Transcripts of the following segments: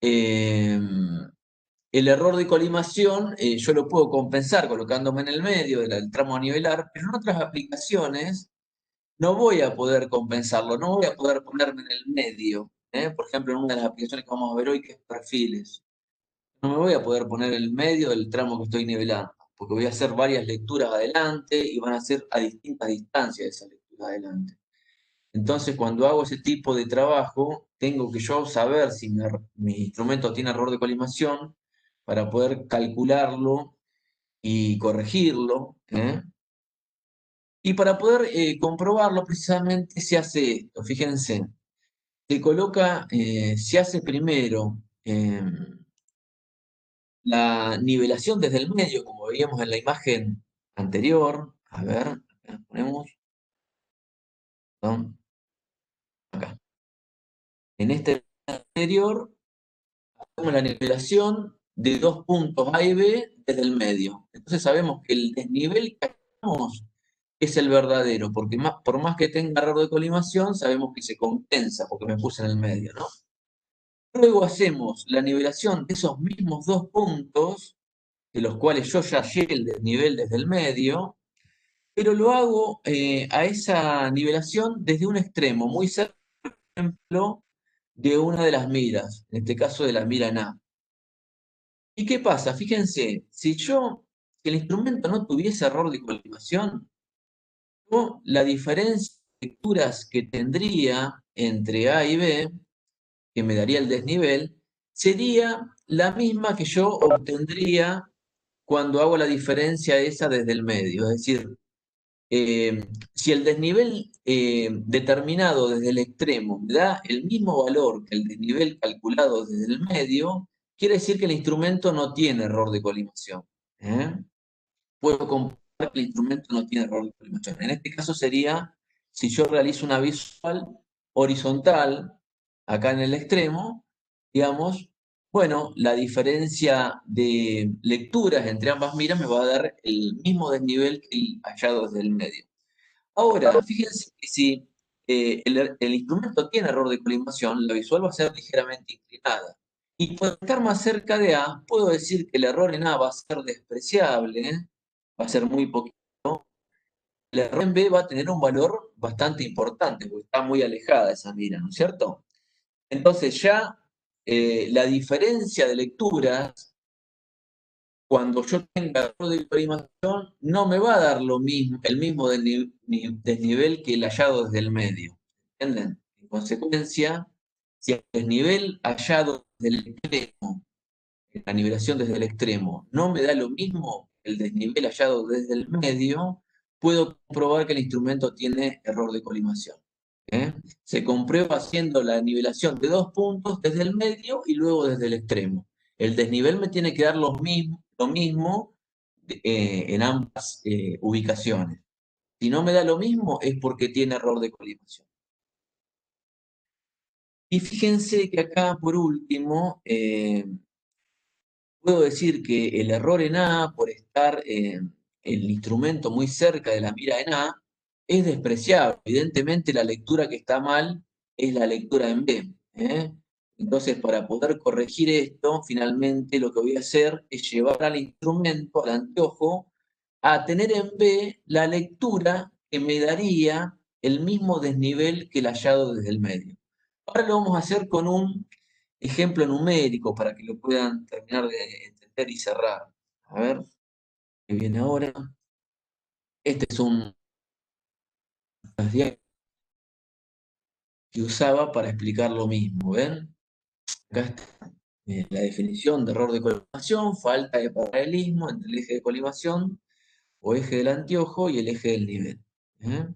el error de colimación yo lo puedo compensar colocándome en el medio del tramo a nivelar, pero en otras aplicaciones no voy a poder compensarlo, no voy a poder ponerme en el medio. Por ejemplo, en una de las aplicaciones que vamos a ver hoy, que es perfiles. No me voy a poder poner en el medio del tramo que estoy nivelando, porque voy a hacer varias lecturas adelante y van a ser a distintas distancias esas lecturas adelante. Entonces, cuando hago ese tipo de trabajo, tengo que yo saber si mi instrumento tiene error de colimación para poder calcularlo y corregirlo. Y para poder comprobarlo, precisamente se hace esto. Fíjense, se hace primero la nivelación desde el medio, como veíamos en la imagen anterior. A ver, acá ponemos, perdón, acá. En este anterior, hacemos la nivelación de dos puntos A y B desde el medio. Entonces sabemos que el desnivel que hacemos es el verdadero, porque por más que tenga error de colimación, sabemos que se compensa porque me puse en el medio, ¿no? Luego hacemos la nivelación de esos mismos dos puntos, de los cuales yo ya hallé el desnivel desde el medio, pero lo hago a esa nivelación desde un extremo, muy cerca, por ejemplo, de una de las miras, en este caso de la mira en A. ¿Y qué pasa? Fíjense, si el instrumento no tuviese error de colimación, la diferencia de lecturas que tendría entre A y B, que me daría el desnivel, sería la misma que yo obtendría cuando hago la diferencia esa desde el medio. Es decir, si el desnivel determinado desde el extremo me da el mismo valor que el desnivel calculado desde el medio, quiere decir que el instrumento no tiene error de colimación. ¿eh? Puedo comprobar que el instrumento no tiene error de colimación. En este caso sería si yo realizo una visual horizontal, acá en el extremo, digamos, bueno, la diferencia de lecturas entre ambas miras me va a dar el mismo desnivel que el hallado desde el medio. Ahora, fíjense que si el instrumento tiene error de colimación, la visual va a ser ligeramente inclinada. Y por estar más cerca de A, puedo decir que el error en A va a ser despreciable, va a ser muy poquito. El error en B va a tener un valor bastante importante, porque está muy alejada esa mira, ¿no es cierto? Entonces ya la diferencia de lecturas, cuando yo tenga error de colimación, no me va a dar lo mismo, el mismo desnivel que el hallado desde el medio. ¿Entienden? En consecuencia, si el desnivel hallado desde el extremo, la nivelación desde el extremo, no me da lo mismo que el desnivel hallado desde el medio, puedo comprobar que el instrumento tiene error de colimación. ¿eh? Se comprueba haciendo la nivelación de dos puntos desde el medio y luego desde el extremo. El desnivel me tiene que dar lo mismo en ambas ubicaciones. Si no me da lo mismo es porque tiene error de colimación. Y fíjense que acá, por último, puedo decir que el error en A, por estar el instrumento muy cerca de la mira en A, es despreciable. Evidentemente la lectura que está mal es la lectura en B. Entonces, para poder corregir esto, finalmente lo que voy a hacer es llevar al instrumento, al anteojo, a tener en B la lectura que me daría el mismo desnivel que el hallado desde el medio. Ahora lo vamos a hacer con un ejemplo numérico para que lo puedan terminar de entender y cerrar. A ver, ¿qué viene ahora? Este es un diagrama que usaba para explicar lo mismo, ¿ven? Acá está la definición de error de colimación, falta de paralelismo entre el eje de colimación o eje del anteojo y el eje del nivel. ¿eh?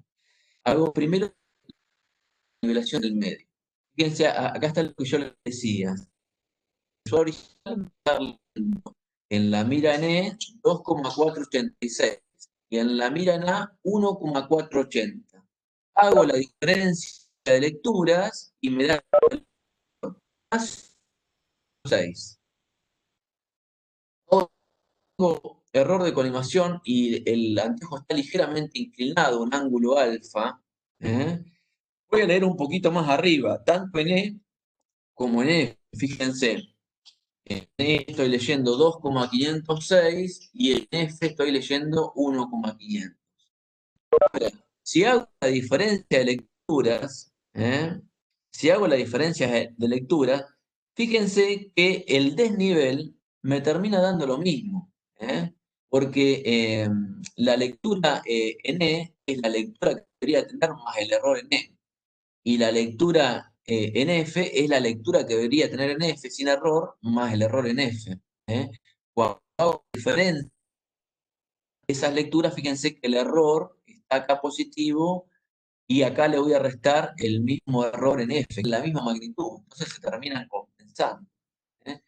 Hago primero la nivelación del medio. Fíjense, acá está lo que yo les decía. Yo original en la mira en E 2,486 y en la mira en A 1,480. Hago la diferencia de lecturas y me da más 6. Error de colimación y el anteojo está ligeramente inclinado, un ángulo alfa. ¿eh? Voy a leer un poquito más arriba, tanto en E como en F. Fíjense. En E estoy leyendo 2,506 y en F estoy leyendo 1,500. Si hago la diferencia de lecturas, si hago la diferencia de lectura, fíjense que el desnivel me termina dando lo mismo, ¿eh? Porque la lectura en E es la lectura que debería tener más el error en E. Y la lectura en F es la lectura que debería tener en F sin error más el error en F. Cuando hago diferencia de esas lecturas, fíjense que el error está acá positivo y acá le voy a restar el mismo error en F, la misma magnitud. Entonces se terminan compensando. ¿eh?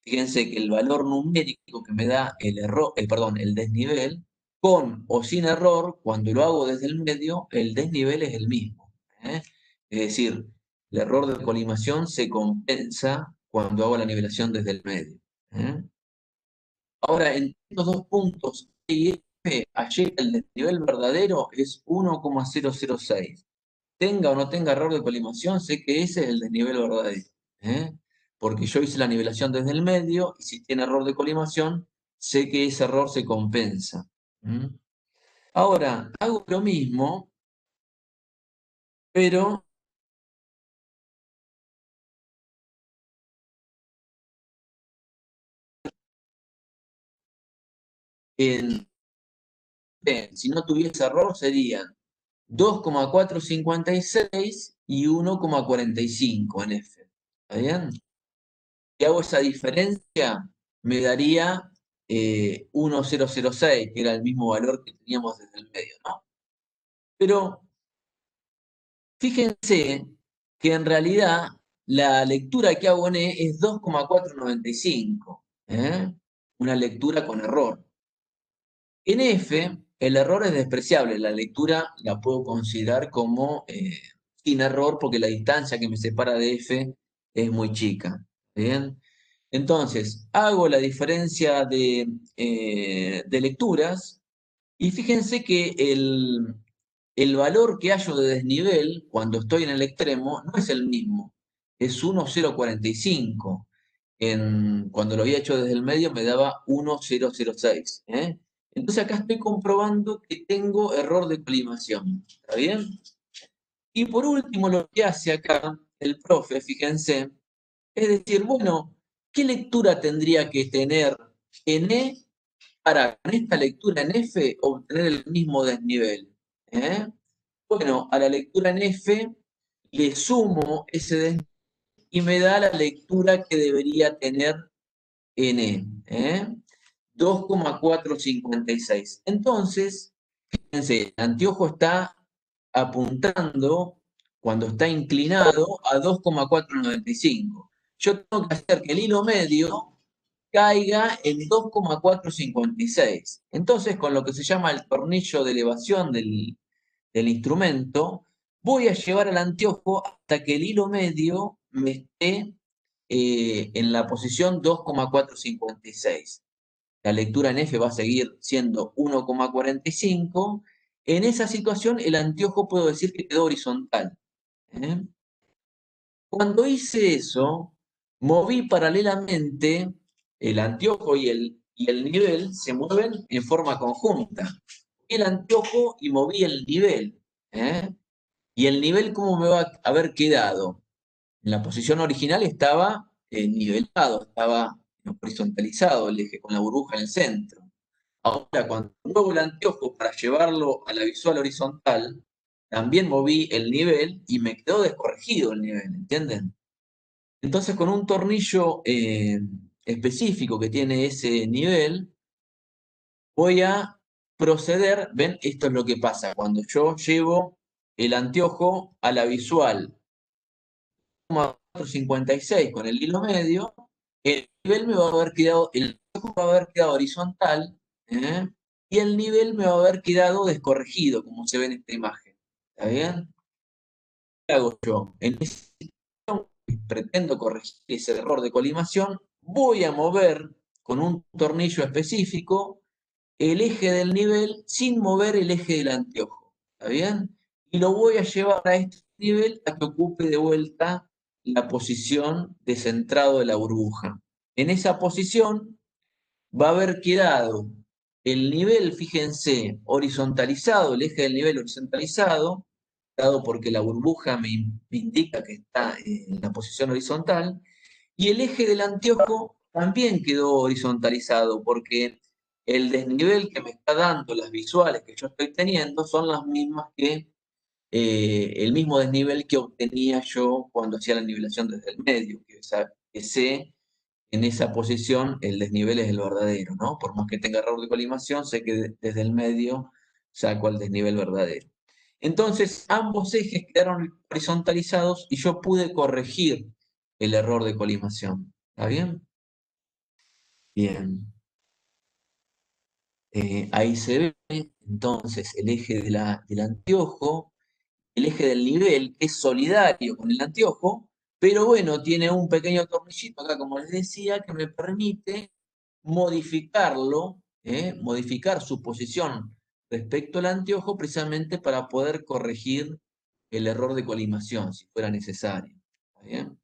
Fíjense que el valor numérico que me da el error, perdón, el desnivel, con o sin error, cuando lo hago desde el medio, el desnivel es el mismo. Es decir, el error de colimación se compensa cuando hago la nivelación desde el medio. ¿eh? Ahora, en estos dos puntos E y F, allí el desnivel verdadero es 1,006. Tenga o no tenga error de colimación, sé que ese es el desnivel verdadero. ¿eh? Porque yo hice la nivelación desde el medio y si tiene error de colimación, sé que ese error se compensa. Ahora, hago lo mismo, pero en si no tuviese error serían 2,456 y 1,45 en F. ¿Está bien? Si hago esa diferencia, me daría 1,006, que era el mismo valor que teníamos desde el medio, ¿no? Pero fíjense que en realidad la lectura que hago en E es 2,495, una lectura con error. En F, el error es despreciable, la lectura la puedo considerar como sin error porque la distancia que me separa de F es muy chica. ¿Bien? Entonces, hago la diferencia de lecturas y fíjense que el valor que hallo de desnivel cuando estoy en el extremo no es el mismo, es 1,045. Cuando lo había hecho desde el medio me daba 1,006. Entonces acá estoy comprobando que tengo error de colimación. ¿Está bien? Y por último, lo que hace acá el profe, fíjense, es decir, bueno, ¿qué lectura tendría que tener en E para con esta lectura en F obtener el mismo desnivel? ¿Eh? Bueno, a la lectura en F le sumo ese desnivel y me da la lectura que debería tener en E. 2,456. Entonces, fíjense, el anteojo está apuntando cuando está inclinado a 2,495. Yo tengo que hacer que el hilo medio caiga en 2,456. Entonces, con lo que se llama el tornillo de elevación del instrumento, voy a llevar al anteojo hasta que el hilo medio me esté en la posición 2,456. La lectura en F va a seguir siendo 1,45. En esa situación, el anteojo puedo decir que quedó horizontal. ¿eh? Cuando hice eso, moví paralelamente el anteojo y el nivel se mueven en forma conjunta. El anteojo y moví el nivel. ¿eh? Y el nivel, ¿cómo me va a haber quedado? En la posición original estaba nivelado, estaba horizontalizado el eje con la burbuja en el centro. Ahora, cuando muevo el anteojo para llevarlo a la visual horizontal, también moví el nivel y me quedó descorregido el nivel, ¿entienden? Entonces, con un tornillo específico que tiene ese nivel, voy a proceder, ven, esto es lo que pasa cuando yo llevo el anteojo a la visual 4,56 con el hilo medio, el nivel me va a haber quedado, el ojo va a haber quedado horizontal, ¿eh? Y el nivel me va a haber quedado descorregido, como se ve en esta imagen. ¿Está bien? ¿Qué hago yo? En esta situación, pretendo corregir ese error de colimación, voy a mover con un tornillo específico el eje del nivel sin mover el eje del anteojo. ¿Está bien? Y lo voy a llevar a este nivel a que ocupe de vuelta la posición de centrado de la burbuja. En esa posición va a haber quedado el nivel, fíjense, horizontalizado, el eje del nivel horizontalizado, dado porque la burbuja me indica que está en la posición horizontal, y el eje del anteojo también quedó horizontalizado, porque el desnivel que me está dando las visuales que yo estoy teniendo son las mismas que el mismo desnivel que obtenía yo cuando hacía la nivelación desde el medio, que sé en esa posición el desnivel es el verdadero, ¿no? Por más que tenga error de colimación, sé que desde el medio saco el desnivel verdadero. Entonces, ambos ejes quedaron horizontalizados y yo pude corregir el error de colimación. ¿Está bien? Bien. Ahí se ve entonces el eje del anteojo, el eje del nivel, que es solidario con el anteojo, pero bueno, tiene un pequeño tornillito acá, como les decía, que me permite modificarlo, modificar su posición respecto al anteojo, precisamente para poder corregir el error de colimación, si fuera necesario. ¿Está bien?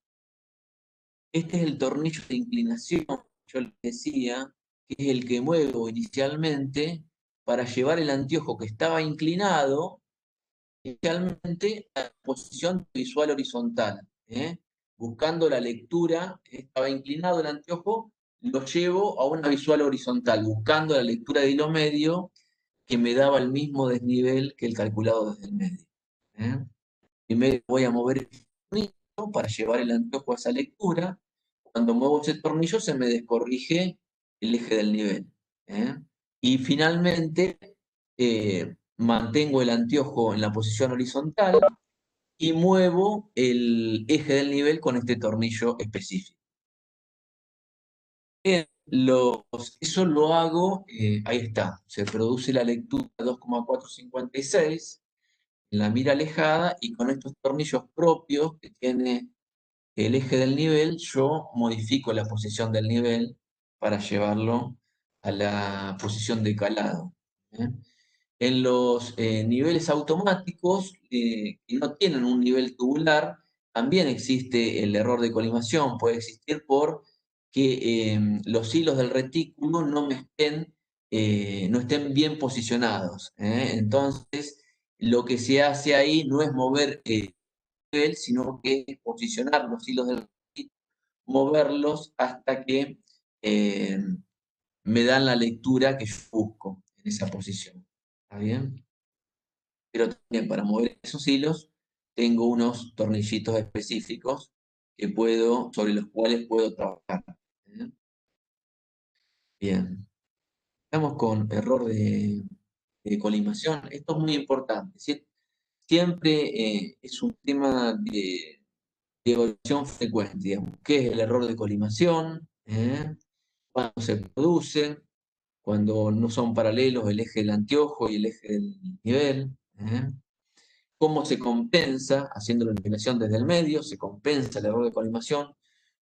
Este es el tornillo de inclinación, yo les decía, que es el que muevo inicialmente para llevar el anteojo que estaba inclinado inicialmente a la posición visual horizontal. Buscando la lectura, estaba inclinado el anteojo, lo llevo a una visual horizontal, buscando la lectura de hilo medio que me daba el mismo desnivel que el calculado desde el medio. ¿eh? Primero voy a mover el tornillo para llevar el anteojo a esa lectura. Cuando muevo ese tornillo se me descorrige el eje del nivel. ¿eh? Y finalmente mantengo el anteojo en la posición horizontal y muevo el eje del nivel con este tornillo específico. Eso lo hago, ahí está, se produce la lectura 2,456 en la mira alejada y con estos tornillos propios que tiene el eje del nivel, yo modifico la posición del nivel para llevarlo a la posición de calado. ¿eh? En los niveles automáticos que no tienen un nivel tubular, también existe el error de colimación, puede existir por que los hilos del retículo no estén bien posicionados. Entonces, lo que se hace ahí no es mover nivel, sino que es posicionar los hilos del retículo, moverlos hasta que eh, me dan la lectura que yo busco en esa posición. ¿Está bien? Pero también para mover esos hilos tengo unos tornillitos específicos sobre los cuales puedo trabajar. ¿eh? Bien. Estamos con error de colimación. Esto es muy importante. Siempre es un tema de evaluación frecuente, digamos. ¿Qué es el error de colimación? ¿Cuándo se produce? Cuando no son paralelos el eje del anteojo y el eje del nivel. ¿Cómo se compensa haciendo la nivelación desde el medio? Se compensa el error de colimación.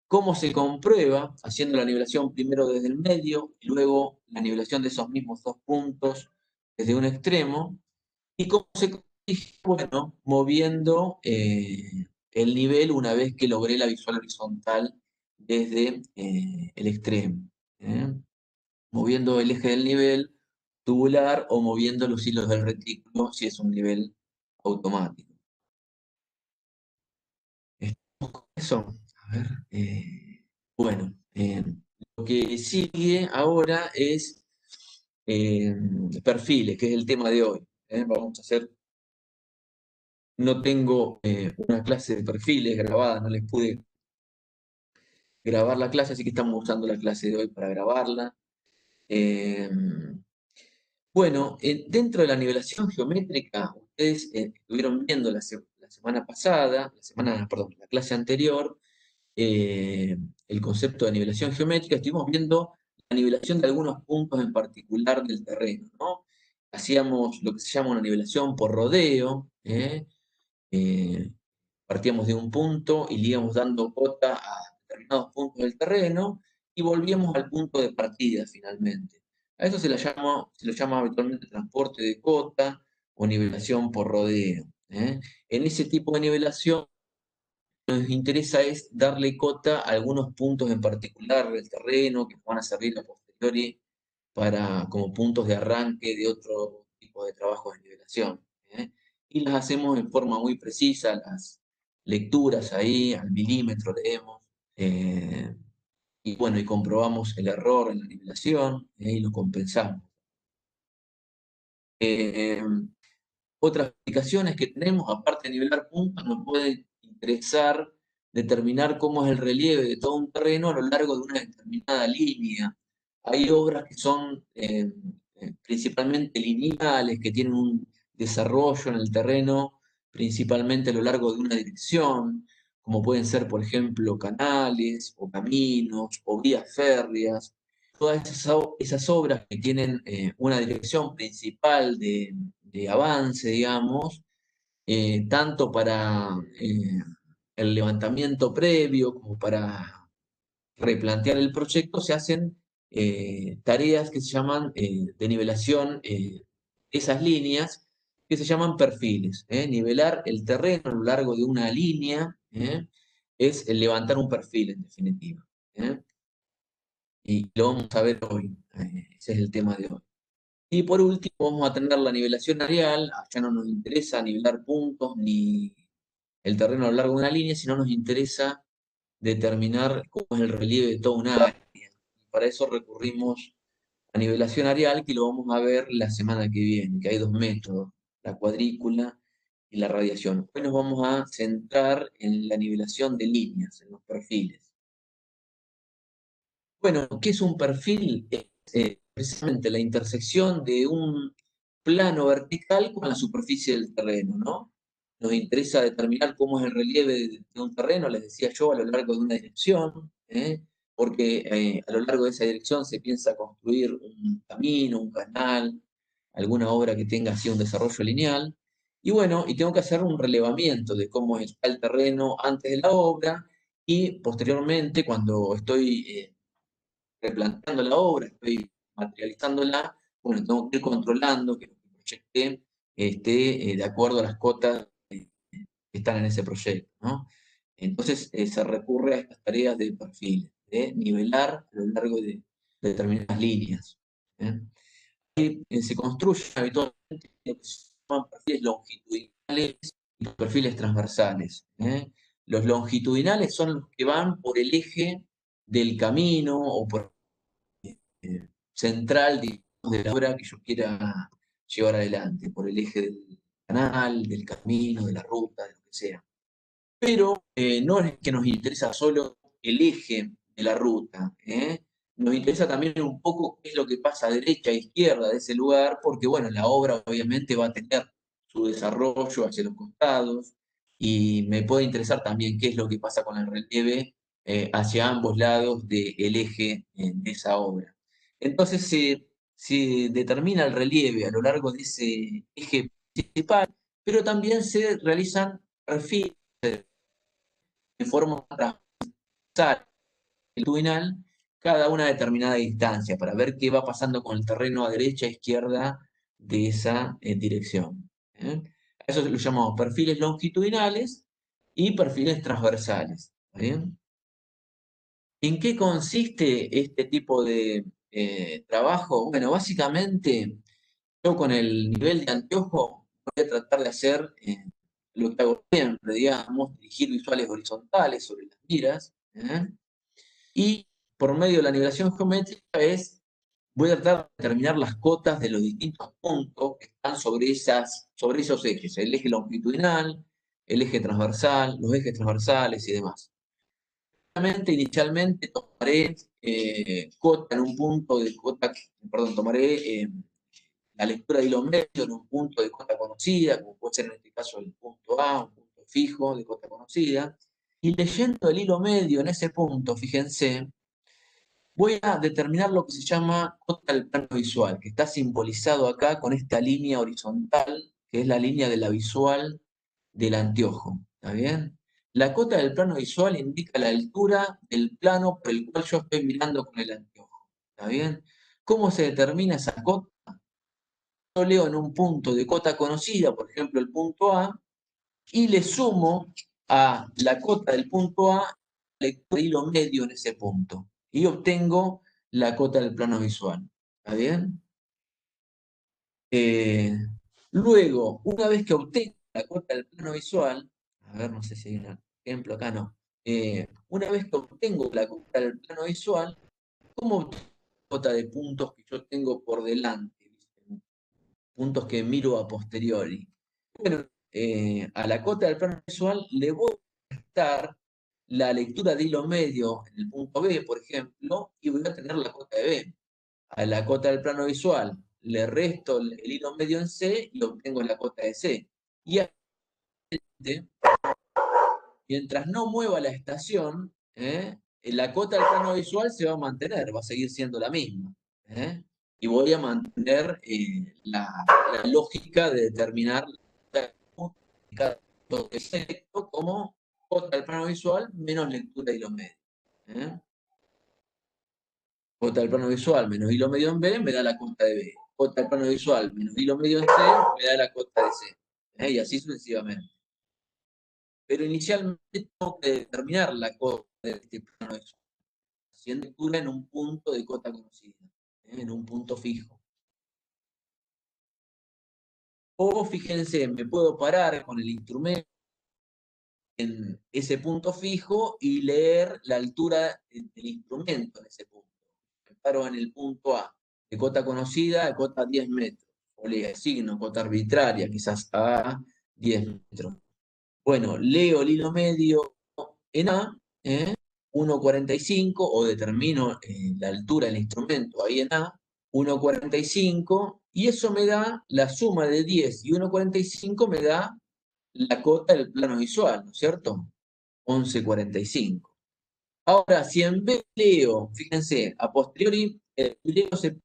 ¿Cómo se comprueba haciendo la nivelación primero desde el medio y luego la nivelación de esos mismos dos puntos desde un extremo? ¿Y cómo se corrige? Bueno, moviendo el nivel una vez que logré la visual horizontal desde el extremo. ¿eh? Moviendo el eje del nivel tubular o moviendo los hilos del retículo si es un nivel automático. Estamos con eso. A ver, bueno, lo que sigue ahora es eh, perfiles, que es el tema de hoy. Vamos a hacer, no tengo una clase de perfiles grabada, no les pude grabar la clase, así que estamos usando la clase de hoy para grabarla. Eh, Bueno, dentro de la nivelación geométrica, ustedes estuvieron viendo la semana pasada, perdón, la clase anterior, el concepto de nivelación geométrica, estuvimos viendo la nivelación de algunos puntos en particular del terreno, ¿no? Hacíamos lo que se llama una nivelación por rodeo, eh, partíamos de un punto y le íbamos dando cota a determinados puntos del terreno y volvíamos al punto de partida finalmente. A eso se lo llama habitualmente transporte de cota o nivelación por rodeo. En ese tipo de nivelación nos interesa es darle cota a algunos puntos en particular del terreno que van a servir a posteriori como puntos de arranque de otro tipo de trabajos de nivelación. ¿Eh? Y las hacemos en forma muy precisa, las lecturas ahí, al milímetro leemos, y bueno, y comprobamos el error en la nivelación, y lo compensamos. Eh, Otras aplicaciones que tenemos, aparte de nivelar puntos, nos puede interesar determinar cómo es el relieve de todo un terreno a lo largo de una determinada línea. Hay obras que son principalmente lineales, que tienen un desarrollo en el terreno principalmente a lo largo de una dirección, como pueden ser, por ejemplo, canales o caminos o vías férreas. Todas esas obras que tienen una dirección principal de avance, digamos, tanto para el levantamiento previo como para replantear el proyecto, se hacen tareas que se llaman de nivelación, esas líneas que se llaman perfiles. Nivelar el terreno a lo largo de una línea es el levantar un perfil, en definitiva. Y lo vamos a ver hoy. Ese es el tema de hoy. Y por último, vamos a tener la nivelación areal. Ya no nos interesa nivelar puntos ni el terreno a lo largo de una línea, sino nos interesa determinar cómo es el relieve de toda una área. Y para eso recurrimos a nivelación areal, que lo vamos a ver la semana que viene, que hay dos métodos, la cuadrícula y la radiación. Hoy nos vamos a centrar en la nivelación de líneas, en los perfiles. Bueno, ¿qué es un perfil? Es precisamente la intersección de un plano vertical con la superficie del terreno, ¿no? Nos interesa determinar cómo es el relieve de un terreno, les decía yo, a lo largo de una dirección, porque a lo largo de esa dirección se piensa construir un camino, un canal, alguna obra que tenga así un desarrollo lineal. Y bueno, y tengo que hacer un relevamiento de cómo está el terreno antes de la obra y posteriormente, cuando estoy replanteando la obra, estoy materializándola, bueno, tengo que ir controlando que lo que proyecté esté de acuerdo a las cotas que están en ese proyecto, ¿no? Entonces se recurre a estas tareas de perfil, de nivelar a lo largo de determinadas líneas. ¿Eh? Se construyen habitualmente lo que se llaman perfiles longitudinales y perfiles transversales. Los longitudinales son los que van por el eje del camino o por central, digamos, de la obra que yo quiera llevar adelante, por el eje del canal, del camino, de la ruta, de lo que sea. Pero no es que nos interesa solo el eje de la ruta, nos interesa también un poco qué es lo que pasa a derecha e izquierda de ese lugar, porque bueno, la obra obviamente va a tener su desarrollo hacia los costados, y me puede interesar también qué es lo que pasa con el relieve hacia ambos lados del eje de esa obra. Entonces se determina el relieve a lo largo de ese eje principal, pero también se realizan perfiles de forma transversal, longitudinal, cada una determinada distancia, para ver qué va pasando con el terreno a derecha e izquierda de esa dirección. A eso lo llamamos perfiles longitudinales y perfiles transversales. ¿Está bien? ¿En qué consiste este tipo de trabajo? Bueno, básicamente yo con el nivel de anteojo voy a tratar de hacer lo que hago siempre, digamos, dirigir visuales horizontales sobre las miras, y por medio de la nivelación geométrica voy a tratar de determinar las cotas de los distintos puntos que están sobre esos ejes, el eje longitudinal, el eje transversal, los ejes transversales y demás. Inicialmente tomaré cota en un punto de cota, perdón, tomaré la lectura de hilo medio en un punto de cota conocida, como puede ser en este caso el punto A, un punto fijo de cota conocida, y leyendo el hilo medio en ese punto, fíjense, voy a determinar lo que se llama cota del plano visual, que está simbolizado acá con esta línea horizontal, que es la línea de la visual del anteojo. ¿Está bien? La cota del plano visual indica la altura del plano por el cual yo estoy mirando con el anteojo. ¿Está bien? ¿Cómo se determina esa cota? Yo leo en un punto de cota conocida, por ejemplo el punto A, y le sumo a la cota del punto A, lectura de hilo medio en ese punto. Y obtengo la cota del plano visual. ¿Está bien? Luego, una vez que obtengo la cota del plano visual, a ver, no sé si hay un ejemplo acá, no. Una vez que obtengo la cota del plano visual, ¿cómo obtengo la cota de puntos que yo tengo por delante? Puntos que miro a posteriori. Bueno, a la cota del plano visual le voy a restar la lectura de hilo medio en el punto B, por ejemplo, y voy a tener la cota de B. A la cota del plano visual le resto el hilo medio en C y obtengo la cota de C. Y mientras no mueva la estación, la cota del plano visual se va a mantener, va a seguir siendo la misma. ¿Eh? Y voy a mantener la lógica de determinar cada punto de efecto como cota del plano visual menos lectura de hilo medio. ¿Eh? Cota del plano visual menos hilo medio en B me da la cota de B. Cota del plano visual menos hilo medio en C me da la cota de C. Y así sucesivamente. Pero inicialmente tengo que determinar la cota de este plano visual, haciendo lectura en un punto de cota conocida, en un punto fijo. O fíjense, me puedo parar con el instrumento en ese punto fijo y leer la altura del instrumento en ese punto. Me paro en el punto A, de cota conocida a cota 10 metros. O le asigno cota arbitraria, quizás a 10 metros. Bueno, leo el hilo medio en A, 1,45, o determino la altura del instrumento ahí en A, 1,45, y eso me da la suma de 10 y 1,45 me da la cota del plano visual, ¿no es cierto? 11,45. Ahora, si en B leo, fíjense, a posteriori, leo se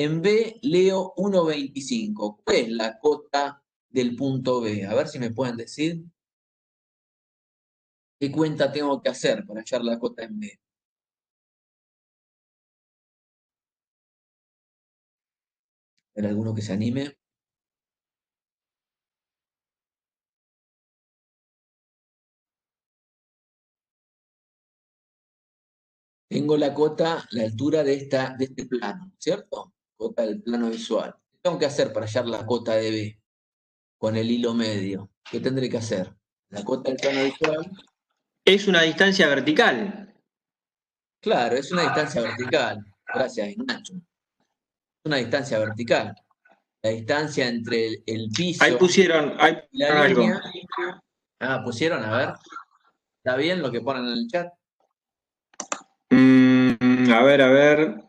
en B leo 1,25. ¿Cuál es la cota del punto B? A ver si me pueden decir qué cuenta tengo que hacer para hallar la cota en B. ¿Hay alguno que se anime? Tengo la cota, la altura de este plano, ¿cierto? Cota del plano visual. ¿Qué tengo que hacer para hallar la cota de B con el hilo medio? ¿Qué tendré que hacer? La cota del plano visual. Es una distancia vertical. Claro, es una distancia vertical. Gracias, Nacho. Es una distancia vertical. La distancia entre el Ahí piso pusieron, ahí y la pusieron algo. línea. Ah, pusieron, a ver. ¿Está bien lo que ponen en el chat? A ver, a ver.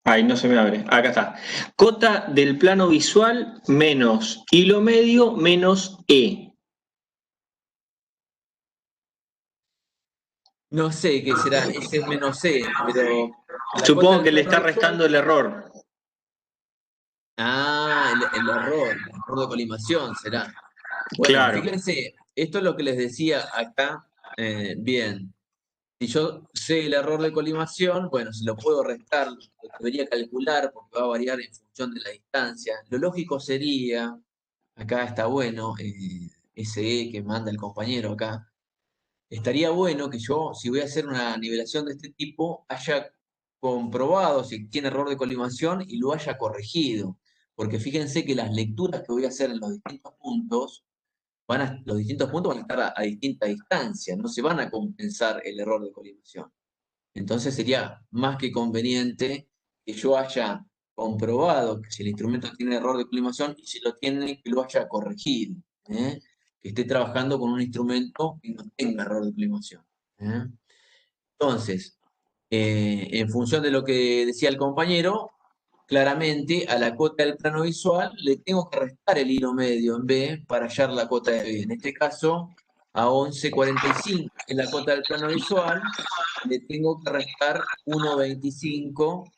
Ay, no se me abre. Acá está. Cota del plano visual menos hilo medio menos E. No sé qué será, ese es menos C, pero la cota Supongo del que le plano está visual. restando el error. Ah, el error de colimación será. Bueno, Claro. fíjense, esto es lo que les decía acá. Bien, si yo sé el error de colimación, bueno, si lo puedo restar, lo debería calcular porque va a variar en función de la distancia. Lo lógico sería, acá está bueno, ese E que manda el compañero acá, estaría bueno que yo, si voy a hacer una nivelación de este tipo, haya comprobado si tiene error de colimación y lo haya corregido. Porque fíjense que las lecturas que voy a hacer en los distintos puntos, los distintos puntos van a estar a distinta distancia, no se van a compensar el error de colimación. Entonces sería más que conveniente que yo haya comprobado que si el instrumento tiene error de colimación y si lo tiene, que lo haya corregido. ¿Eh? Que esté trabajando con un instrumento que no tenga error de colimación. ¿Eh? Entonces, en función de lo que decía el compañero, claramente a la cota del plano visual le tengo que restar el hilo medio en B para hallar la cota de B. En este caso, a 11,45, que es la cota del plano visual, le tengo que restar 1,25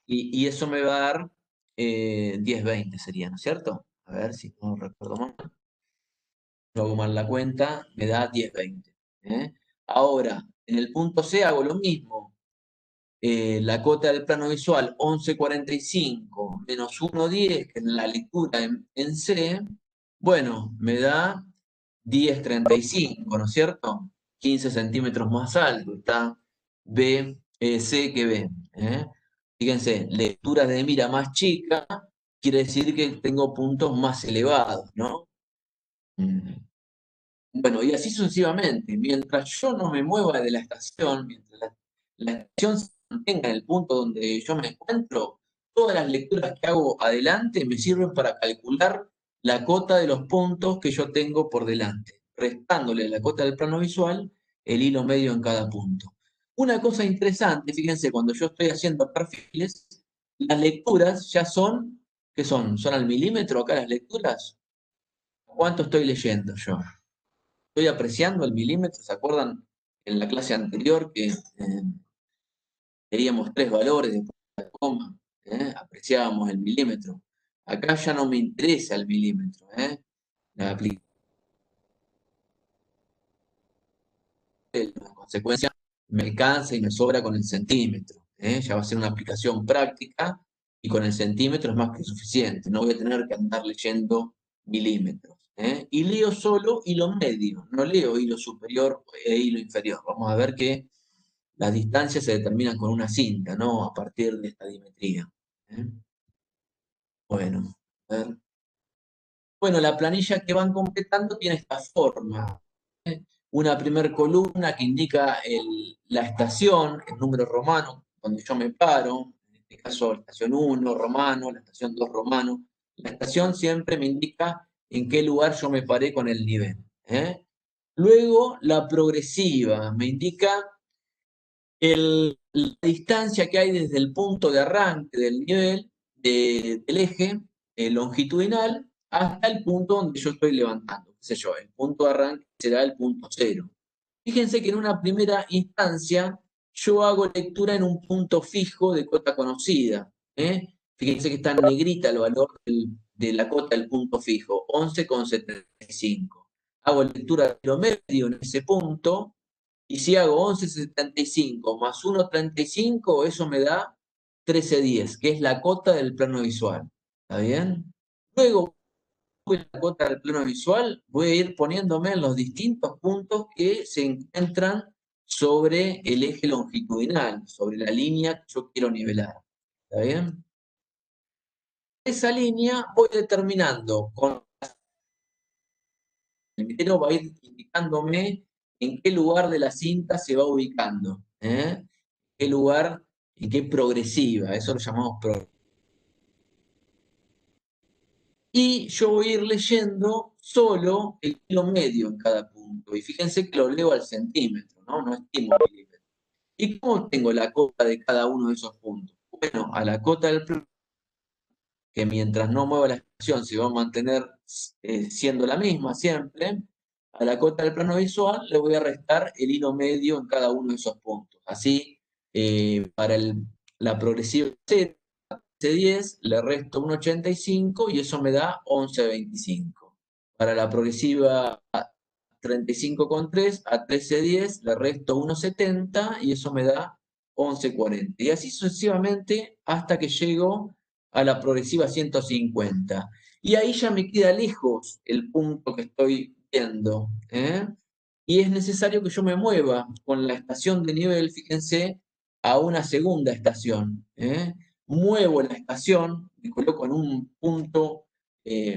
y eso me va a dar 10,20 sería, ¿no es cierto? A ver si no recuerdo mal. No hago mal la cuenta, me da 10,20. ¿Eh? Ahora, en el punto C hago lo mismo. La cota del plano visual 11,45 menos 1,10, que es la lectura en C, bueno, me da 10,35, ¿no es cierto? 15 centímetros más alto, está C que B. Fíjense, lectura de mira más chica quiere decir que tengo puntos más elevados, ¿no? Bueno, y así sucesivamente. Mientras yo no me mueva de la estación, mientras la estación se mantenga en el punto donde yo me encuentro, todas las lecturas que hago adelante me sirven para calcular la cota de los puntos que yo tengo por delante, restándole a la cota del plano visual el hilo medio en cada punto. Una cosa interesante, fíjense, cuando yo estoy haciendo perfiles, las lecturas ya son, ¿qué son? ¿Son al milímetro acá las lecturas? ¿Cuánto estoy leyendo yo? Estoy apreciando el milímetro. ¿Se acuerdan en la clase anterior que teníamos 3 valores después de la coma? Apreciábamos el milímetro. Acá ya no me interesa el milímetro. La aplicación, la consecuencia, me alcanza y me sobra con el centímetro. Ya va a ser una aplicación práctica y con el centímetro es más que suficiente. No voy a tener que andar leyendo milímetros. Y leo solo hilo medio, no leo hilo superior e hilo inferior. Vamos a ver que las distancias se determinan con una cinta, ¿no? A partir de esta dimetría. Bueno, a ver. Bueno, la planilla que van completando tiene esta forma. Una primer columna que indica la estación, el número romano, donde yo me paro. En este caso, la estación 1 romano, la estación 2 romano. La estación siempre me indica en qué lugar yo me paré con el nivel. Luego, la progresiva me indica la distancia que hay desde el punto de arranque del nivel del eje longitudinal hasta el punto donde yo estoy levantando. Qué sé yo, el punto de arranque será el punto cero. Fíjense que en una primera instancia yo hago lectura en un punto fijo de cota conocida. Fíjense que está en negrita el valor de la cota del punto fijo, 11,75. Hago lectura de lo medio en ese punto. Y si hago 11,75 más 1,35, eso me da 13,10, que es la cota del plano visual. ¿Está bien? Luego, con la cota del plano visual, voy a ir poniéndome en los distintos puntos que se encuentran sobre el eje longitudinal, sobre la línea que yo quiero nivelar. ¿Está bien? Esa línea voy determinando con el minero, va a ir indicándome en qué lugar de la cinta se va ubicando. ¿Qué lugar y qué progresiva? Eso lo llamamos progresiva. Y yo voy a ir leyendo solo el hilo medio en cada punto. Y fíjense que lo leo al centímetro, ¿no? No estimo milímetros. ¿Y cómo tengo la cota de cada uno de esos puntos? Bueno, a la cota del plano, que mientras no mueva la estación se va a mantener siendo la misma siempre, a la cota del plano visual le voy a restar el hilo medio en cada uno de esos puntos. Así, para la progresiva 0, 10 le resto 1,85 y eso me da 11,25. Para la progresiva 35,3 a 13,10 le resto 1,70 y eso me da 11,40. Y así sucesivamente hasta que llego a la progresiva 150. Y ahí ya me queda lejos el punto que estoy viendo. Y es necesario que yo me mueva con la estación de nivel, fíjense, a una segunda estación. Muevo la estación, me coloco en un punto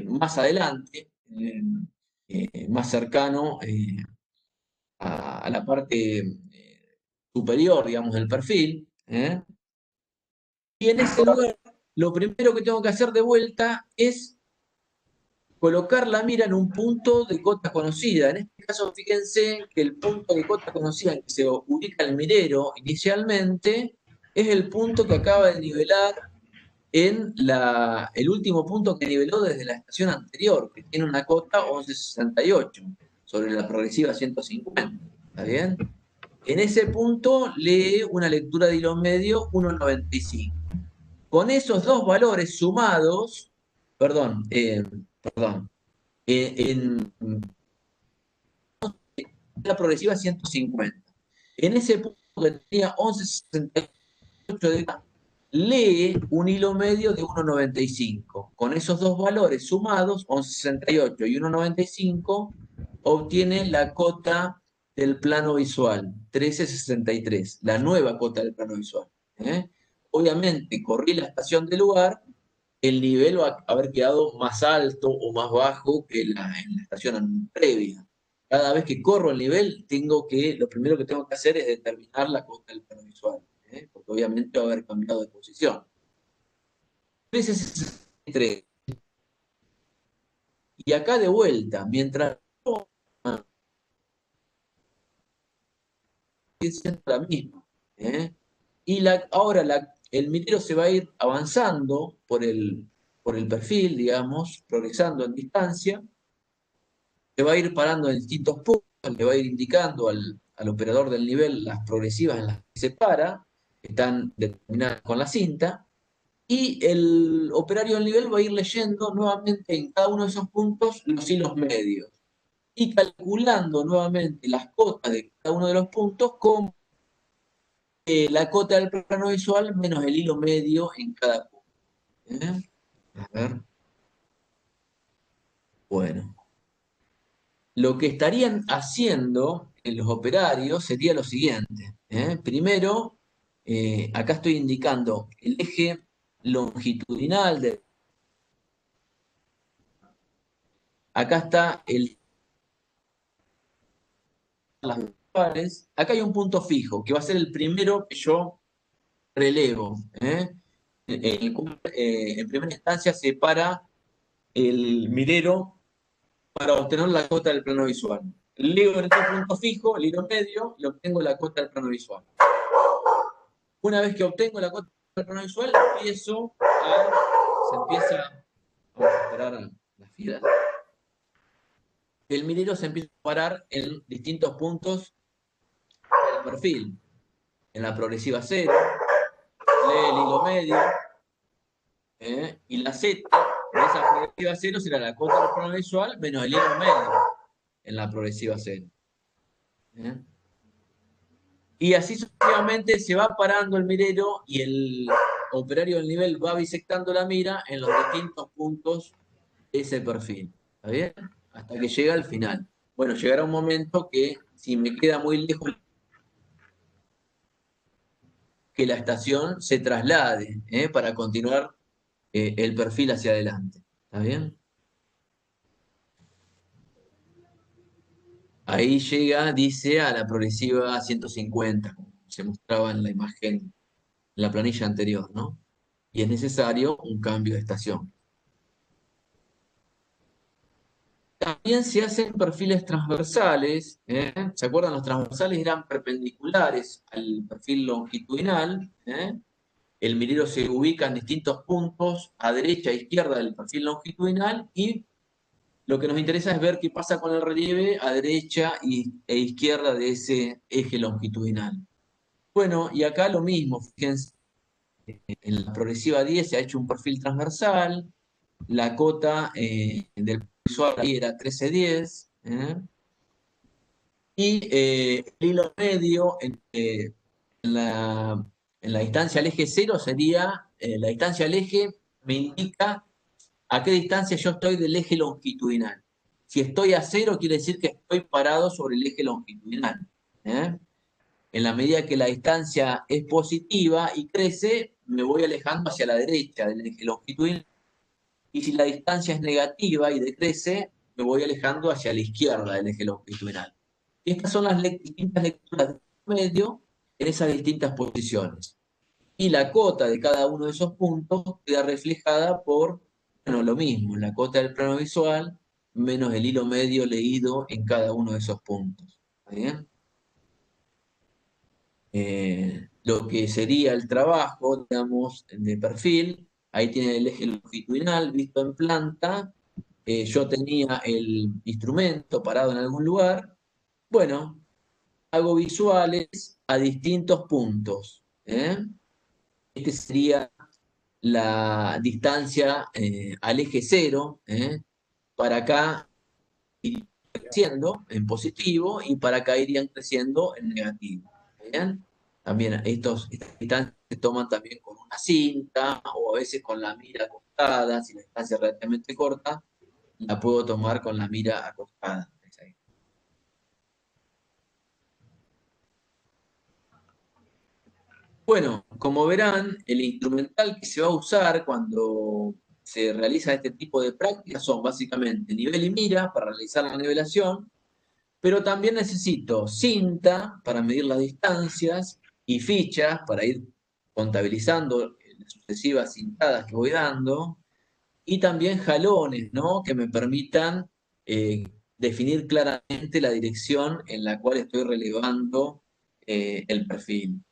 más adelante, más cercano a la parte superior, digamos, del perfil. Y en ese lugar, lo primero que tengo que hacer de vuelta es colocar la mira en un punto de cota conocida. En este caso, fíjense que el punto de cota conocida en que se ubica el mirero inicialmente es el punto que acaba de nivelar en el último punto que niveló desde la estación anterior, que tiene una cota 11,68 sobre la progresiva 150. ¿Está bien? En ese punto lee una lectura de hilo medio 1,95. Con esos dos valores sumados, perdón, en la progresiva 150. En ese punto que tenía 11,68 de lee un hilo medio de 1,95. Con esos dos valores sumados, 11,68 y 1,95, obtiene la cota del plano visual, 1363, la nueva cota del plano visual. ¿Eh? Obviamente, corrí la estación del lugar, el nivel va a haber quedado más alto o más bajo que en la estación previa. Cada vez que corro el nivel, lo primero que tengo que hacer es determinar la cota del plano visual, ¿eh? Porque obviamente va a haber cambiado de posición. 1363. Y acá de vuelta, mientras sigue siendo la misma. ¿Eh? Y ahora el minero se va a ir avanzando por el perfil, digamos, progresando en distancia, se va a ir parando en distintos puntos, le va a ir indicando al operador del nivel las progresivas en las que se para, que están determinadas con la cinta, y el operario del nivel va a ir leyendo nuevamente en cada uno de esos puntos los hilos medios y calculando nuevamente las cotas de cada uno de los puntos como la cota del plano visual menos el hilo medio en cada punto. ¿Eh? A ver, bueno. Lo que estarían haciendo en los operarios sería lo siguiente. ¿Eh? Primero, acá estoy indicando el eje longitudinal acá está las pares. Acá hay un punto fijo, que va a ser el primero que yo relevo. ¿Eh? En primera instancia se para el minero para obtener la cota del plano visual. Leo en este punto fijo, el hilo medio, y obtengo la cota del plano visual. Una vez que obtengo la cota del plano visual, se empieza, vamos a esperar a la fila. El minero se empieza a parar en distintos puntos del perfil. En la progresiva 0, lee el hilo medio, y la Z de esa progresiva 0 será la cota del plano visual menos el hilo medio en la progresiva 0. Y así sucesivamente se va parando el mirero y el operario del nivel va bisectando la mira en los distintos puntos de ese perfil. ¿Está bien? Hasta que llega al final. Bueno, llegará un momento que si me queda muy lejos, que la estación se traslade para continuar el perfil hacia adelante. ¿Está bien? Ahí llega, dice, a la progresiva 150, como se mostraba en la imagen, en la planilla anterior, ¿no? Y es necesario un cambio de estación. También se hacen perfiles transversales. ¿Se acuerdan? Los transversales eran perpendiculares al perfil longitudinal. El mirero se ubica en distintos puntos, a derecha e izquierda del perfil longitudinal, y lo que nos interesa es ver qué pasa con el relieve a derecha e izquierda de ese eje longitudinal. Bueno, y acá lo mismo, fíjense, en la progresiva 10 se ha hecho un perfil transversal, la cota del visual ahí era 1310, y el hilo medio en la distancia al eje 0 sería, la distancia al eje me indica a qué distancia yo estoy del eje longitudinal. Si estoy a 0 quiere decir que estoy parado sobre el eje longitudinal. En la medida que la distancia es positiva y crece, me voy alejando hacia la derecha del eje longitudinal. Y si la distancia es negativa y decrece, me voy alejando hacia la izquierda del eje longitudinal. Y estas son las distintas lecturas del medio en esas distintas posiciones. Y la cota de cada uno de esos puntos queda reflejada por, bueno, lo mismo, la cota del plano visual menos el hilo medio leído en cada uno de esos puntos. ¿Está bien? Lo que sería el trabajo, digamos, de perfil, ahí tiene el eje longitudinal visto en planta, yo tenía el instrumento parado en algún lugar, bueno, hago visuales a distintos puntos. Este sería la distancia al eje 0, para acá irían creciendo en positivo y para acá irían creciendo en negativo. ¿Bien? También estas distancias se toman también con una cinta o a veces con la mira acostada, si la distancia es relativamente corta, la puedo tomar con la mira acostada. Bueno, como verán, el instrumental que se va a usar cuando se realiza este tipo de prácticas son básicamente nivel y mira para realizar la nivelación, pero también necesito cinta para medir las distancias y fichas para ir contabilizando las sucesivas cintadas que voy dando, y también jalones, ¿no? Que me permitan definir claramente la dirección en la cual estoy relevando el perfil.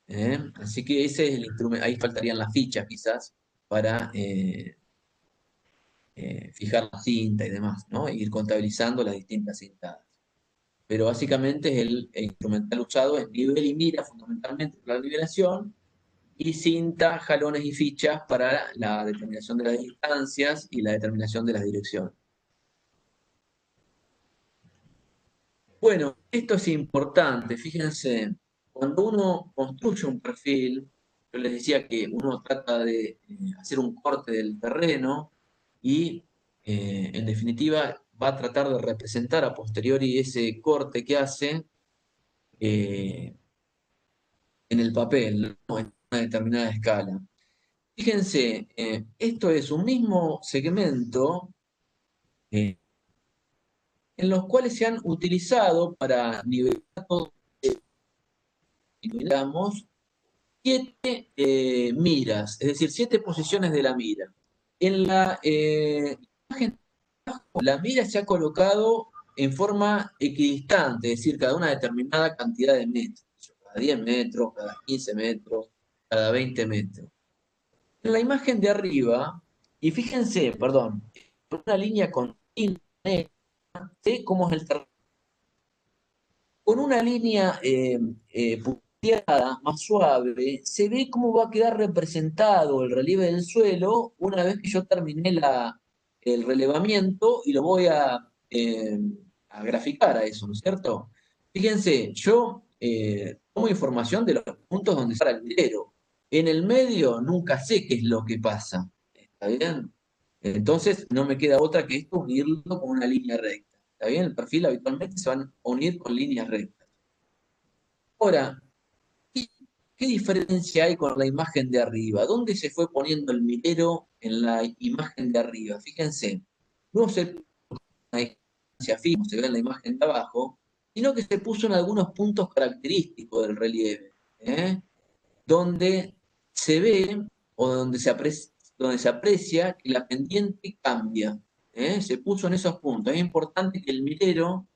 Así que ese es el instrumento, ahí faltarían las fichas quizás para fijar la cinta y demás, ¿no? E ir contabilizando las distintas cintadas. Pero básicamente es el instrumental usado es nivel y mira fundamentalmente para la nivelación, y cinta, jalones y fichas para la determinación de las distancias y la determinación de las direcciones. Bueno, esto es importante, fíjense, cuando uno construye un perfil, yo les decía que uno trata de hacer un corte del terreno y en definitiva va a tratar de representar a posteriori ese corte que hace eh, en el papel, ¿no? En una determinada escala. Fíjense, esto es un mismo segmento eh, en los cuales se han utilizado para nivelar todo, digamos, siete miras, es decir, siete posiciones de la mira. En la imagen, la mira se ha colocado en forma equidistante, es decir, cada una determinada cantidad de metros, cada 10 metros, cada 15 metros, cada 20 metros. En la imagen de arriba, y fíjense, perdón, una línea continua, sé cómo es el terreno, con una línea punteada, más suave, se ve cómo va a quedar representado el relieve del suelo una vez que yo terminé el relevamiento y lo voy a graficar a eso, ¿no es cierto? Fíjense, yo tomo información de los puntos donde está el vidrio. En el medio nunca sé qué es lo que pasa. ¿Está bien? Entonces no me queda otra que esto unirlo con una línea recta. ¿Está bien? El perfil habitualmente se van a unir con líneas rectas. Ahora, ¿qué, qué diferencia hay con la imagen de arriba? ¿Dónde se fue poniendo el milero en la imagen de arriba? Fíjense, no se puso una distancia fija, como se ve en la imagen de abajo, sino que se puso en algunos puntos característicos del relieve, ¿eh? Donde se ve o donde se aprecia que la pendiente cambia, ¿eh? Se puso en esos puntos. Es importante que el milero,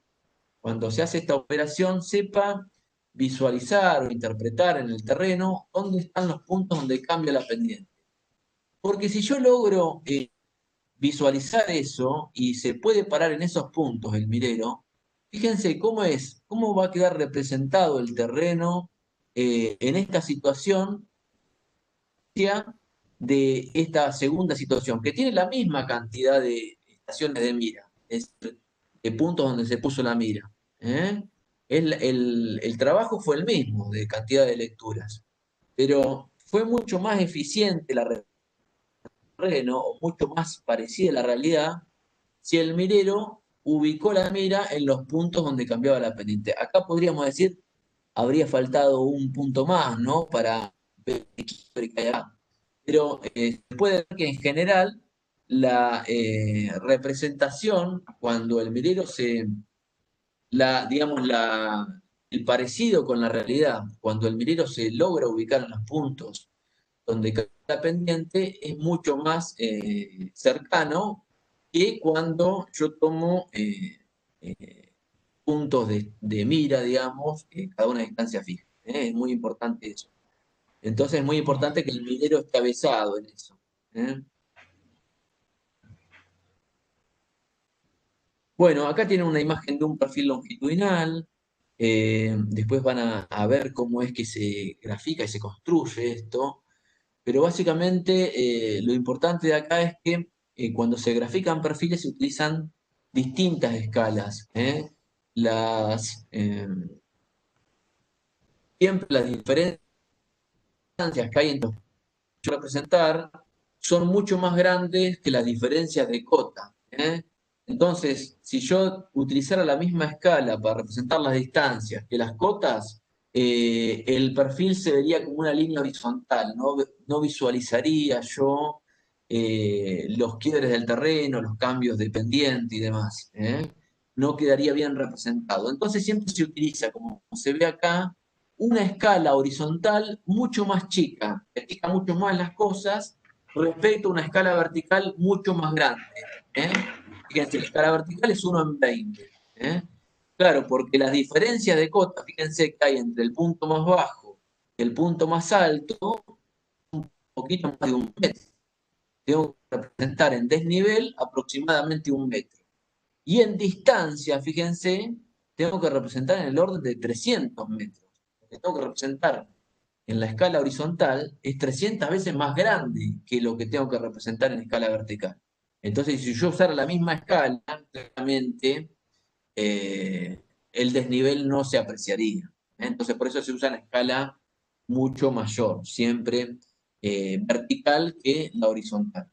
cuando se hace esta operación, sepa visualizar o interpretar en el terreno dónde están los puntos donde cambia la pendiente. Porque si yo logro visualizar eso y se puede parar en esos puntos el milero, fíjense cómo va a quedar representado el terreno en esta situación de esta segunda situación, que tiene la misma cantidad de estaciones de mira, es decir, de puntos donde se puso la mira. ¿Eh? El trabajo fue el mismo de cantidad de lecturas, pero fue mucho más eficiente la terreno, o mucho más parecida a la realidad, si el mirero ubicó la mira en los puntos donde cambiaba la pendiente. Acá podríamos decir, habría faltado un punto más, ¿no? Para ver qué hay acá. Pero se puede ver que en general la representación, cuando el mirero digamos, el parecido con la realidad, cuando el mirero se logra ubicar en los puntos donde cada pendiente, es mucho más cercano que cuando yo tomo puntos de mira, digamos, cada una distancia fija. Es muy importante eso. Entonces es muy importante que el minero esté avesado en eso. ¿Eh? Bueno, acá tienen una imagen de un perfil longitudinal. Después van a ver cómo es que se grafica y se construye esto. Pero básicamente lo importante de acá es que cuando se grafican perfiles se utilizan distintas escalas. Las, eh, Siempre las diferencias que hay entre los que yo representar son mucho más grandes que las diferencias de cota. Entonces, si yo utilizara la misma escala para representar las distancias que las cotas, el perfil se vería como una línea horizontal, no visualizaría yo los quiebres del terreno, los cambios de pendiente y demás, ¿eh? No quedaría bien representado. Entonces siempre se utiliza, como se ve acá, una escala horizontal mucho más chica, que explica mucho más las cosas respecto a una escala vertical mucho más grande, ¿eh? Fíjense, la escala vertical es 1 en 20, ¿eh? Claro, porque las diferencias de cota, fíjense que hay entre el punto más bajo y el punto más alto, un poquito más de 1 metro. Tengo que representar en desnivel aproximadamente 1 metro. Y en distancia, fíjense, tengo que representar en el orden de 300 metros. Lo que tengo que representar en la escala horizontal es 300 veces más grande que lo que tengo que representar en escala vertical. Entonces, si yo usara la misma escala, claramente eh, el desnivel no se apreciaría. Entonces, por eso se usa en escala mucho mayor, siempre vertical que la horizontal.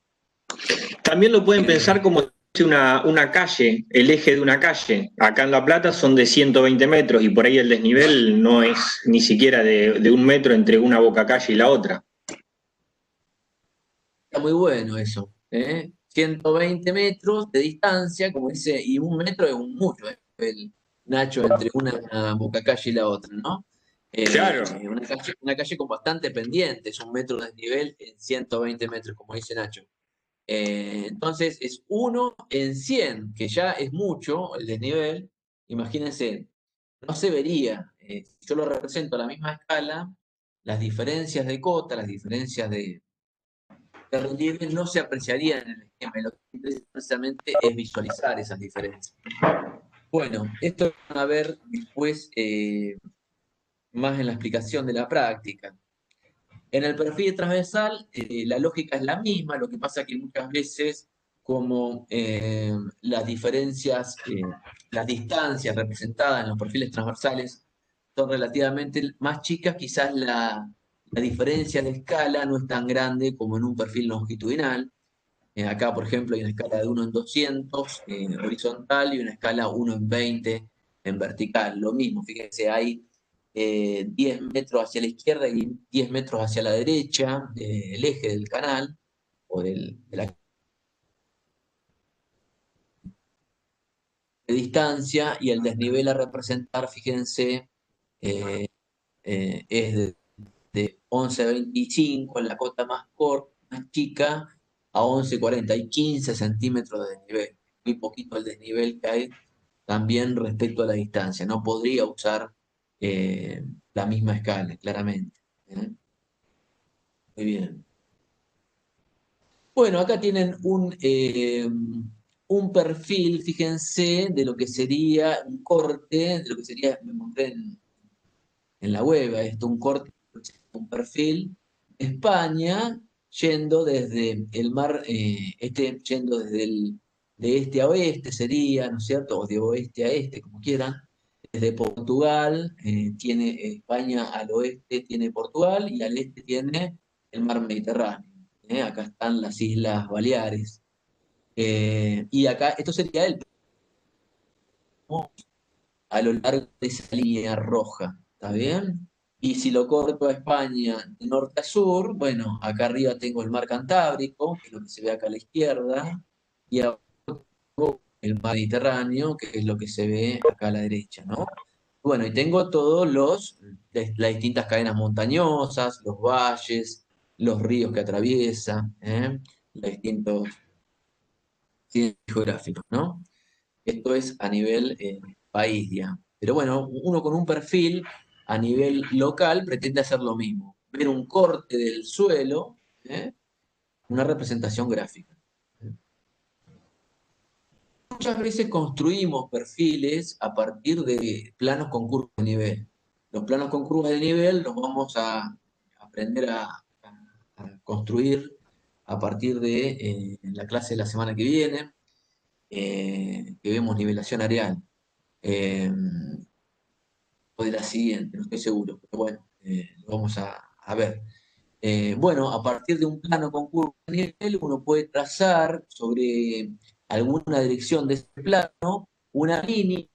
También lo pueden Eh, pensar como una calle, el eje de una calle. Acá en La Plata son de 120 metros y por ahí el desnivel no es ni siquiera de 1 metro entre una boca calle y la otra. Está muy bueno eso, ¿eh? 120 metros de distancia, como dice, y 1 metro es un mucho, ¿eh? El Nacho entre una bocacalle y la otra, ¿no? Claro. Una calle con bastante pendientes, 1 metro de desnivel en 120 metros, como dice Nacho. Entonces es 1 en 100, que ya es mucho el desnivel. Imagínense, no se vería, si yo lo represento a la misma escala, las diferencias de cota, las diferencias de relieve no se apreciarían en el esquema. Y lo que interesa precisamente es visualizar esas diferencias. Bueno, esto van a ver después más en la explicación de la práctica. En el perfil transversal, la lógica es la misma, lo que pasa que muchas veces, como las diferencias, las distancias representadas en los perfiles transversales son relativamente más chicas, quizás la diferencia de escala no es tan grande como en un perfil longitudinal. Acá, por ejemplo, hay una escala de 1 en 200 horizontal y una escala 1 en 20 en vertical. Lo mismo, fíjense, hay 10 metros hacia la izquierda y 10 metros hacia la derecha, el eje del canal o de la de distancia, y el desnivel a representar, fíjense, eh, es de 11,25 en la cota más corta, más chica, a 11,40 y 15 centímetros de desnivel. Muy poquito el desnivel que hay también respecto a la distancia. No podría usar eh, la misma escala, claramente. ¿Eh? Muy bien. Bueno, acá tienen un perfil, fíjense, de lo que sería un corte, de lo que sería, me mostré en la web, esto, un corte, un perfil de España, yendo desde el mar, yendo de este a oeste sería, ¿no es cierto? O de oeste a este, como quieran. Desde Portugal, tiene España al oeste tiene Portugal y al este tiene el mar Mediterráneo. Acá están las Islas Baleares. Y acá, esto sería el a lo largo de esa línea roja, ¿está bien? Y si lo corto a España de norte a sur, bueno, acá arriba tengo el mar Cantábrico, que es lo que se ve acá a la izquierda, y abajo tengo el mar Mediterráneo, que es lo que se ve acá a la derecha, ¿no? Bueno, y tengo las distintas cadenas montañosas, los valles, los ríos que atraviesa, los distintos geográficos, ¿no? Esto es a nivel país, digamos. Pero bueno, uno con un perfil a nivel local pretende hacer lo mismo. Ver un corte del suelo, una representación gráfica. Muchas veces construimos perfiles a partir de planos con curvas de nivel. Los planos con curvas de nivel los vamos a aprender a construir a partir de la clase de la semana que viene, que vemos nivelación areal. Eh, o de la siguiente, no estoy seguro, pero bueno, lo vamos a ver. Bueno, a partir de un plano con curva de nivel, uno puede trazar sobre alguna dirección de ese plano una línea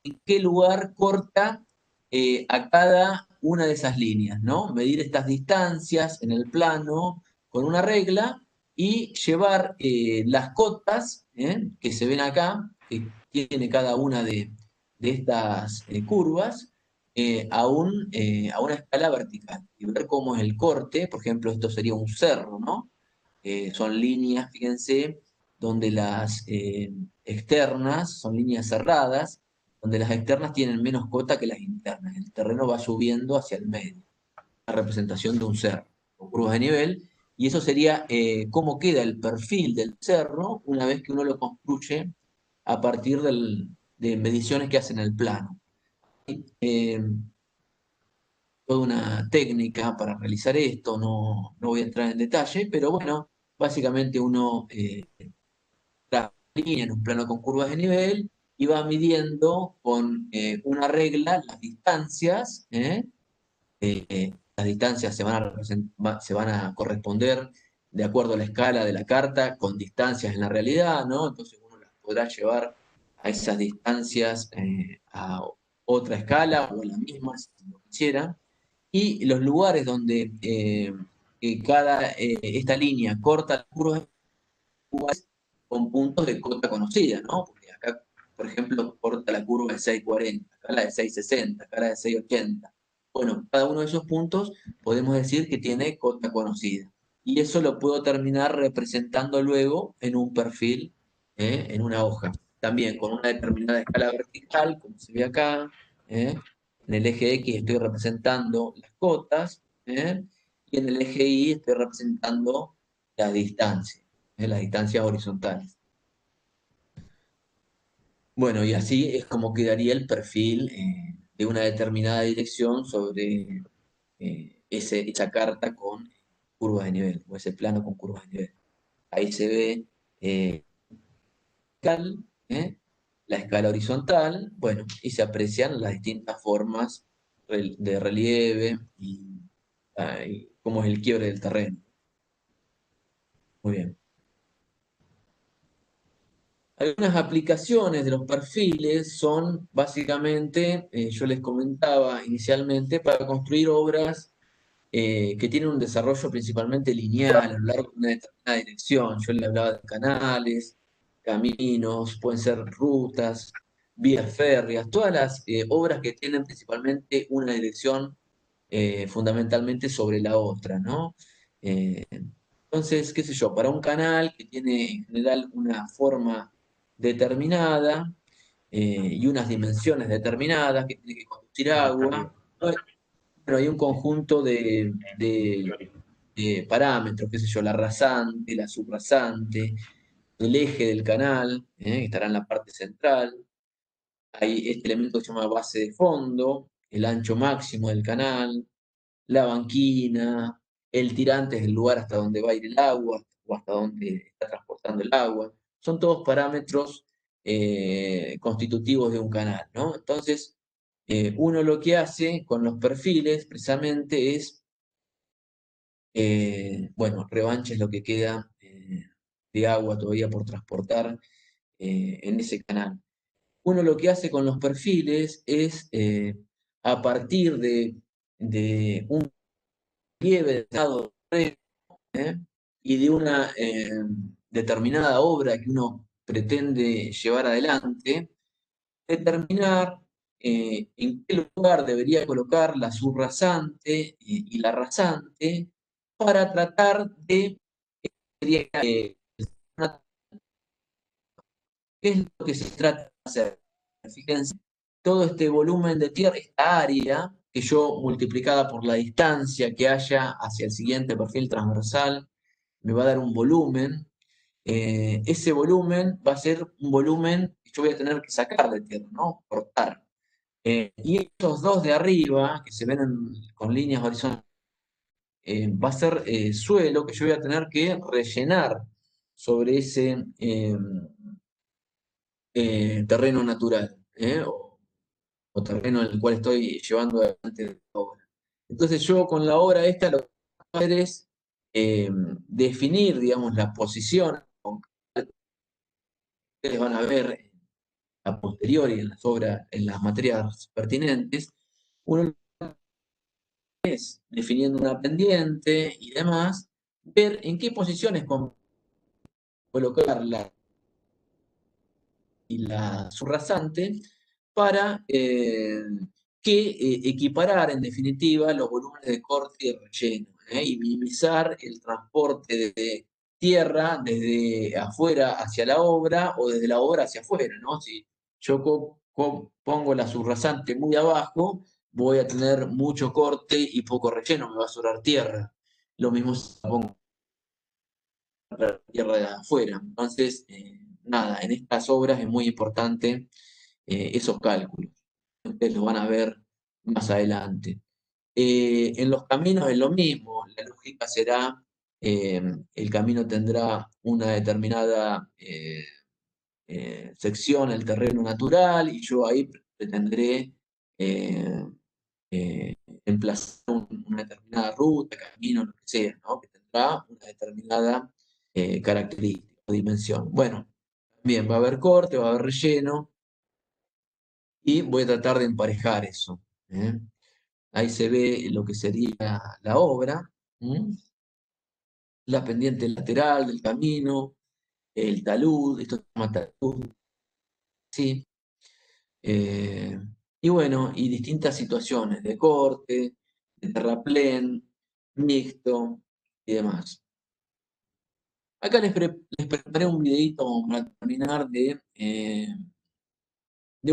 en qué lugar corta a cada una de esas líneas, ¿no? Medir estas distancias en el plano con una regla y llevar las cotas que se ven acá, que tiene cada una de estas curvas, a una escala vertical y ver cómo es el corte. Por ejemplo, esto sería un cerro, ¿no? Son líneas, fíjense, donde las externas son líneas cerradas, donde las externas tienen menos cota que las internas. El terreno va subiendo hacia el medio, la representación de un cerro, con curvas de nivel, y eso sería cómo queda el perfil del cerro una vez que uno lo construye a partir de mediciones que hacen el plano. Eh, Toda una técnica para realizar esto, no voy a entrar en detalle, pero bueno, básicamente uno traza una línea en un plano con curvas de nivel y va midiendo con una regla las distancias. Las distancias se van a corresponder de acuerdo a la escala de la carta con distancias en la realidad, ¿no? Entonces uno las podrá llevar a esas distancias a otra escala o a la misma, si lo quisiera. Y los lugares donde esta línea corta la curva con puntos de cota conocida, ¿no? Porque acá, por ejemplo, corta la curva de 640, acá la de 660, acá la de 680. Bueno, cada uno de esos puntos podemos decir que tiene cota conocida. Y eso lo puedo terminar representando luego en un perfil, en una hoja. También con una determinada escala vertical, como se ve acá. ¿eh? En el eje X estoy representando las cotas, y en el eje Y estoy representando las distancias, las distancias horizontales. Bueno, y así es como quedaría el perfil de una determinada dirección sobre esa carta con curvas de nivel, o ese plano con curvas de nivel. Ahí se ve cal, la escala horizontal, bueno, y se aprecian las distintas formas de relieve y cómo es el quiebre del terreno. Muy bien. Algunas aplicaciones de los perfiles son básicamente, yo les comentaba inicialmente, para construir obras que tienen un desarrollo principalmente lineal a lo largo de una determinada dirección. Yo les hablaba de canales, caminos, pueden ser rutas, vías férreas, todas las obras que tienen principalmente una dirección fundamentalmente sobre la otra, ¿no? Entonces, qué sé yo, para un canal que tiene en general una forma determinada y unas dimensiones determinadas, que tiene que conducir agua, bueno, hay un conjunto de parámetros, qué sé yo, la rasante, la subrasante, el eje del canal, que estará en la parte central. Hay este elemento que se llama base de fondo, el ancho máximo del canal, la banquina, el tirante es el lugar hasta donde va a ir el agua o hasta donde está transportando el agua. Son todos parámetros constitutivos de un canal, ¿no? Entonces, uno lo que hace con los perfiles precisamente es, bueno, revancha es lo que queda de agua todavía por transportar en ese canal. Uno lo que hace con los perfiles es, a partir de un relieve de estado ¿eh? Y de una determinada obra que uno pretende llevar adelante, determinar en qué lugar debería colocar la subrasante y la rasante para tratar de eh, qué es lo que se trata de hacer. Fíjense, todo este volumen de tierra, esta área, que yo multiplicada por la distancia que haya hacia el siguiente perfil transversal, me va a dar un volumen. Ese volumen va a ser un volumen que yo voy a tener que sacar de tierra, ¿no? Cortar. Y estos dos de arriba, que se ven con líneas horizontales, va a ser suelo que yo voy a tener que rellenar sobre ese terreno natural, o terreno en el cual estoy llevando adelante la obra. Entonces yo con la obra esta lo que voy a hacer es definir, digamos, la posición que ustedes van a ver a posteriori en las obras, en las materias pertinentes, Uno es definiendo una pendiente y demás, ver en qué posiciones colocar la subrasante para que equiparar en definitiva los volúmenes de corte y de relleno, y minimizar el transporte de tierra desde afuera hacia la obra o desde la obra hacia afuera, ¿no? Si yo pongo la subrasante muy abajo, voy a tener mucho corte y poco relleno, me va a sobrar tierra. Lo mismo si la pongo la tierra de afuera. Entonces, nada, en estas obras es muy importante esos cálculos. Ustedes los van a ver más adelante. En los caminos es lo mismo, la lógica será, el camino tendrá una determinada sección, el terreno natural, y yo ahí pretendré eh, eh, emplazar una determinada ruta, camino, lo que sea, ¿no? Que tendrá una determinada característica o dimensión. Bueno, bien, va a haber corte, va a haber relleno, y voy a tratar de emparejar eso. ¿Eh? Ahí se ve lo que sería la obra, ¿m? La pendiente lateral del camino, el talud, esto se llama talud, ¿sí? Eh, y bueno, y distintas situaciones de corte, de terraplén, mixto y demás. Acá les preparé un videito para terminar de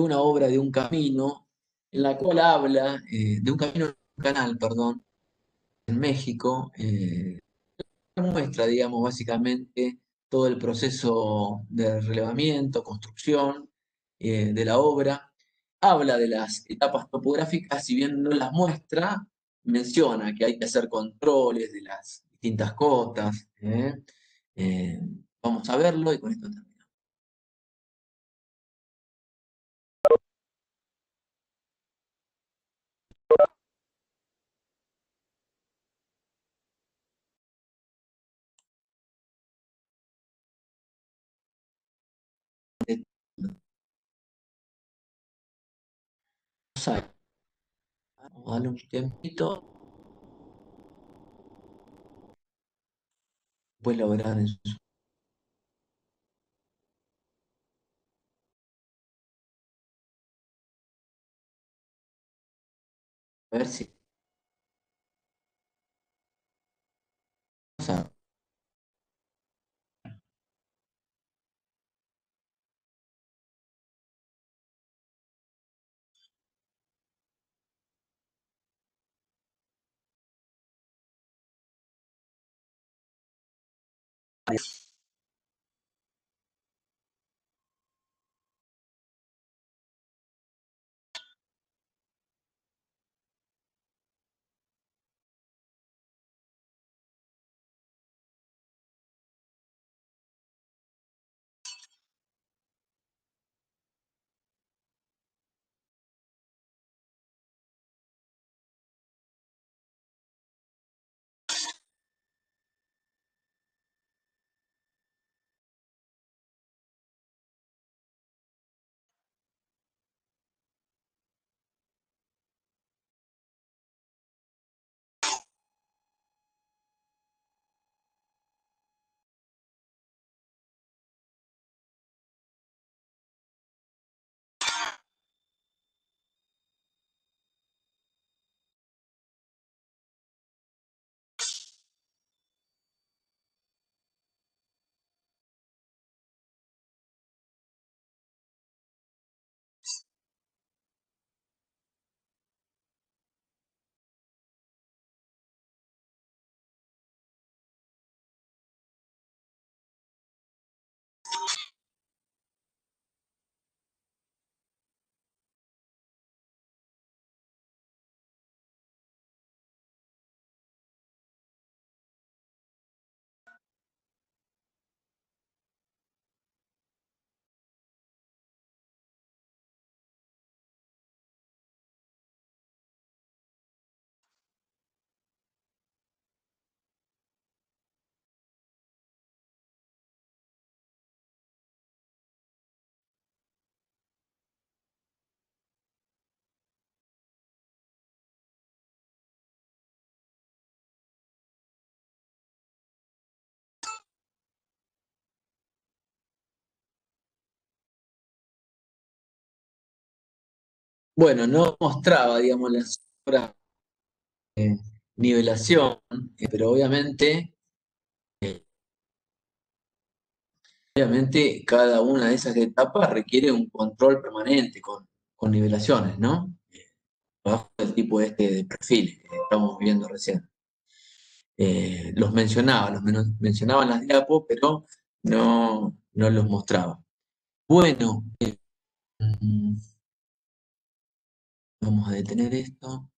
una obra de un camino, en la cual habla de un camino, un canal, perdón, en México, muestra, digamos, básicamente todo el proceso de relevamiento, construcción de la obra. Habla de las etapas topográficas, si bien no las muestra, menciona que hay que hacer controles de las distintas cotas. Eh, Vamos a verlo y con esto terminamos. Vamos a darle un tiempito, después lo verán en a ver si vamos a Bueno, no mostraba, digamos, las obras de nivelación, pero obviamente cada una de esas etapas requiere un control permanente con nivelaciones, ¿no? Bajo el tipo este de perfiles que estamos viendo recién. Mencionaba en las diapos, pero no los mostraba. Bueno, mm, vamos a detener esto.